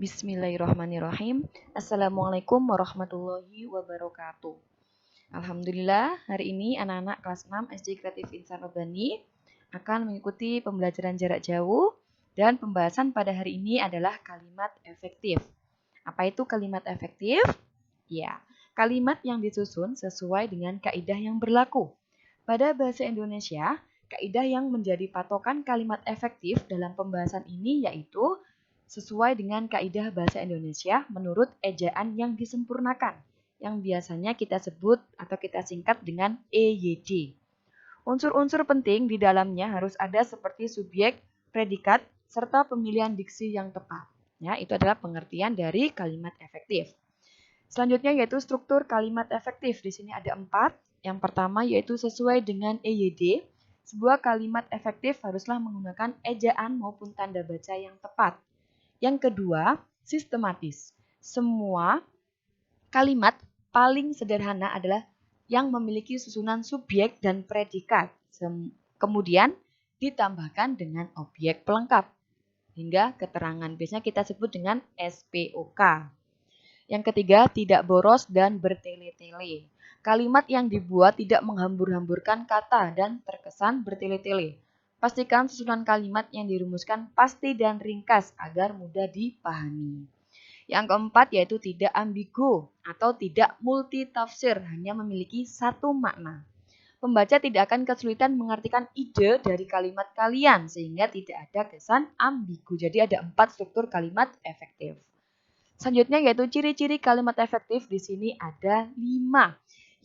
Bismillahirrahmanirrahim. Assalamualaikum warahmatullahi wabarakatuh. Alhamdulillah, hari ini anak-anak kelas 6 SD Kreatif Insan Rabbani akan mengikuti pembelajaran jarak jauh dan pembahasan pada hari ini adalah kalimat efektif. Apa itu kalimat efektif? Ya, kalimat yang disusun sesuai dengan kaidah yang berlaku. Pada bahasa Indonesia, kaidah yang menjadi patokan kalimat efektif dalam pembahasan ini yaitu sesuai dengan kaidah bahasa Indonesia menurut ejaan yang disempurnakan, yang biasanya kita sebut atau kita singkat dengan EYD. Unsur-unsur penting di dalamnya harus ada seperti subjek, predikat, serta pemilihan diksi yang tepat. Ya, itu adalah pengertian dari kalimat efektif. Selanjutnya yaitu struktur kalimat efektif. Di sini ada 4. Yang pertama yaitu sesuai dengan EYD. Sebuah kalimat efektif haruslah menggunakan ejaan maupun tanda baca yang tepat. Yang kedua, sistematis. Semua kalimat paling sederhana adalah yang memiliki susunan subjek dan predikat. Kemudian ditambahkan dengan objek pelengkap hingga keterangan. Biasanya kita sebut dengan SPOK. Yang ketiga, tidak boros dan bertele-tele. Kalimat yang dibuat tidak menghambur-hamburkan kata dan terkesan bertele-tele. Pastikan susunan kalimat yang dirumuskan pasti dan ringkas agar mudah dipahami. Yang keempat yaitu tidak ambigu atau tidak multitafsir, hanya memiliki satu makna. Pembaca tidak akan kesulitan mengartikan ide dari kalimat kalian sehingga tidak ada kesan ambigu. Jadi ada 4 struktur kalimat efektif. Selanjutnya yaitu ciri-ciri kalimat efektif di sini ada 5.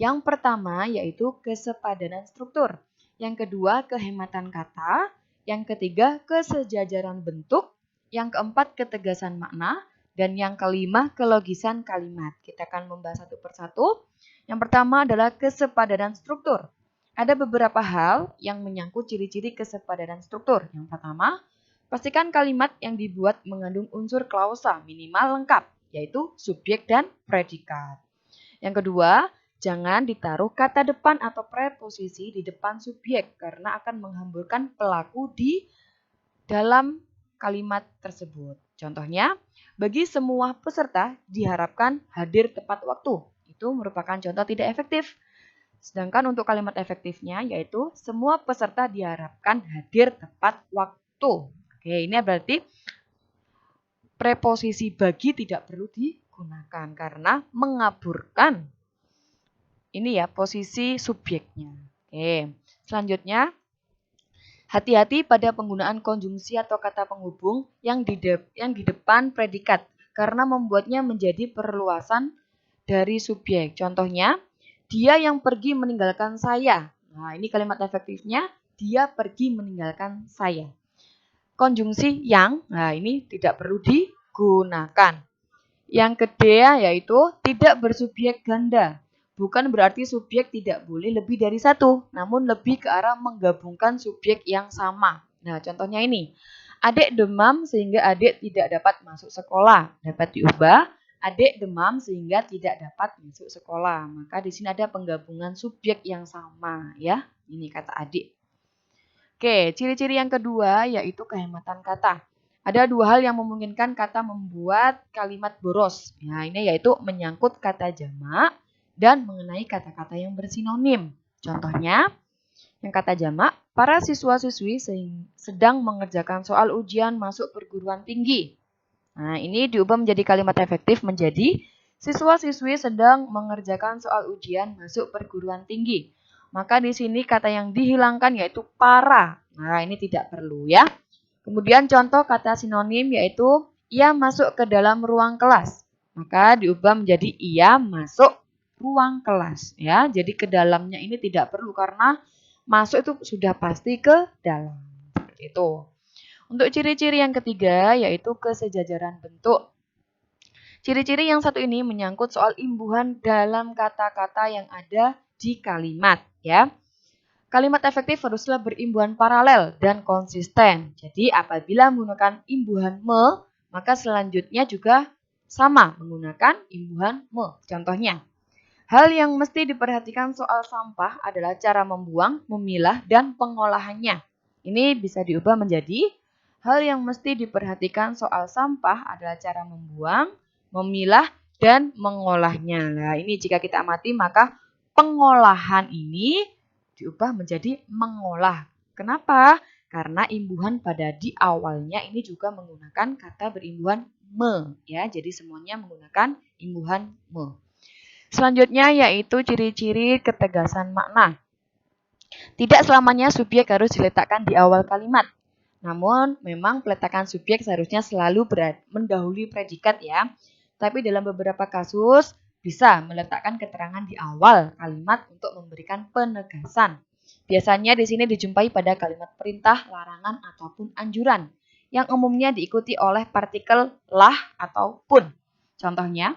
Yang pertama yaitu kesepadanan struktur. Yang kedua, kehematan kata. Yang ketiga, kesejajaran bentuk. Yang keempat, ketegasan makna. Dan yang kelima, kelogisan kalimat. Kita akan membahas satu persatu. Yang pertama adalah kesepadanan struktur. Ada beberapa hal yang menyangkut ciri-ciri kesepadanan struktur. Yang pertama, pastikan kalimat yang dibuat mengandung unsur klausa minimal lengkap, yaitu subjek dan predikat. Yang kedua, jangan ditaruh kata depan atau preposisi di depan subjek karena akan menghamburkan pelaku di dalam kalimat tersebut. Contohnya, bagi semua peserta diharapkan hadir tepat waktu. Itu merupakan contoh tidak efektif. Sedangkan untuk kalimat efektifnya yaitu semua peserta diharapkan hadir tepat waktu. Oke, ini berarti preposisi bagi tidak perlu digunakan karena mengaburkan ini ya posisi subjeknya. Oke, selanjutnya hati-hati pada penggunaan konjungsi atau kata penghubung yang di depan predikat karena membuatnya menjadi perluasan dari subjek. Contohnya, dia yang pergi meninggalkan saya. Nah, ini kalimat efektifnya, dia pergi meninggalkan saya. Konjungsi yang, nah ini tidak perlu digunakan. Yang kedua yaitu tidak bersubjek ganda. Bukan berarti subjek tidak boleh lebih dari satu, namun lebih ke arah menggabungkan subjek yang sama. Nah, contohnya ini. Adik demam sehingga adik tidak dapat masuk sekolah. Dapat diubah, adik demam sehingga tidak dapat masuk sekolah. Maka di sini ada penggabungan subjek yang sama ya. Ini kata adik. Oke, ciri-ciri yang kedua yaitu kehematan kata. Ada 2 hal yang memungkinkan kata membuat kalimat boros. Nah, ini yaitu menyangkut kata jamak dan mengenai kata-kata yang bersinonim. Contohnya, yang kata jamak, para siswa-siswi sedang mengerjakan soal ujian masuk perguruan tinggi. Nah, ini diubah menjadi kalimat efektif menjadi siswa-siswi sedang mengerjakan soal ujian masuk perguruan tinggi. Maka di sini kata yang dihilangkan yaitu para. Nah, ini tidak perlu ya. Kemudian contoh kata sinonim yaitu ia masuk ke dalam ruang kelas. Maka diubah menjadi ia masuk ruang kelas ya. Jadi ke dalamnya ini tidak perlu karena masuk itu sudah pasti ke dalam. Seperti itu. Untuk ciri-ciri yang ketiga yaitu kesejajaran bentuk. Ciri-ciri yang satu ini menyangkut soal imbuhan dalam kata-kata yang ada di kalimat ya. Kalimat efektif haruslah berimbuhan paralel dan konsisten. Jadi apabila menggunakan imbuhan me, maka selanjutnya juga sama menggunakan imbuhan me. Contohnya, hal yang mesti diperhatikan soal sampah adalah cara membuang, memilah, dan pengolahannya. Ini bisa diubah menjadi Hal yang mesti diperhatikan soal sampah adalah cara membuang, memilah, dan mengolahnya. Nah, ini jika kita amati maka pengolahan ini diubah menjadi mengolah. Kenapa? Karena imbuhan pada di awalnya ini juga menggunakan kata berimbuhan me, ya. Jadi semuanya menggunakan imbuhan me. Selanjutnya yaitu ciri-ciri ketegasan makna. Tidak selamanya subjek harus diletakkan di awal kalimat. Namun, memang peletakan subjek seharusnya selalu mendahului predikat ya. Tapi dalam beberapa kasus bisa meletakkan keterangan di awal kalimat untuk memberikan penegasan. Biasanya di sini dijumpai pada kalimat perintah, larangan, ataupun anjuran yang umumnya diikuti oleh partikel lah ataupun. Contohnya,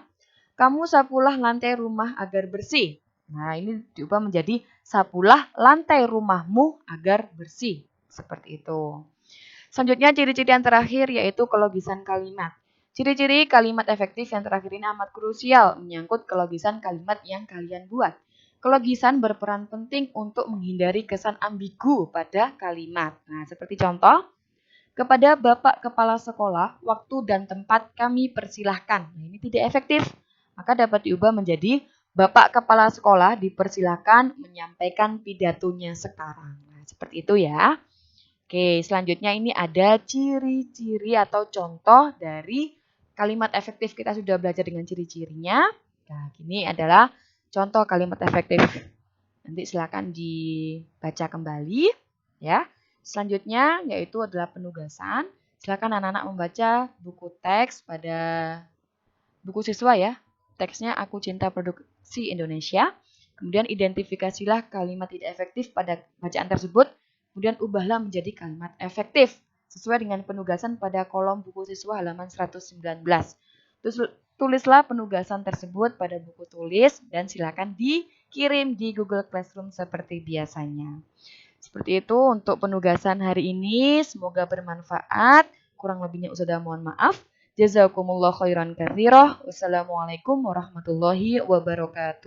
kamu sapulah lantai rumah agar bersih. Nah, ini diubah menjadi sapulah lantai rumahmu agar bersih. Seperti itu. Selanjutnya ciri-ciri yang terakhir yaitu kelogisan kalimat. Ciri-ciri kalimat efektif yang terakhir ini amat krusial menyangkut kelogisan kalimat yang kalian buat. Kelogisan berperan penting untuk menghindari kesan ambigu pada kalimat. Nah, seperti contoh, kepada Bapak Kepala Sekolah, waktu dan tempat kami persilahkan. Nah, ini tidak efektif. Maka dapat diubah menjadi Bapak Kepala Sekolah dipersilahkan menyampaikan pidatonya sekarang. Nah, seperti itu ya. Oke, selanjutnya ini ada ciri-ciri atau contoh dari kalimat efektif. Kita sudah belajar dengan ciri-cirinya. Nah, ini adalah contoh kalimat efektif. Nanti silakan dibaca kembali ya. Selanjutnya yaitu adalah penugasan. Silakan anak-anak membaca buku teks pada buku siswa ya. Teksnya Aku Cinta Produksi Indonesia. Kemudian identifikasilah kalimat tidak efektif pada bacaan tersebut. Kemudian ubahlah menjadi kalimat efektif sesuai dengan penugasan pada kolom buku siswa halaman 119. Terus tulislah penugasan tersebut pada buku tulis dan silakan dikirim di Google Classroom seperti biasanya. Seperti itu untuk penugasan hari ini. Semoga bermanfaat. Kurang lebihnya Ustazah mohon maaf. Jazakumullah khairan katsirah. Wassalamualaikum warahmatullahi wabarakatuh.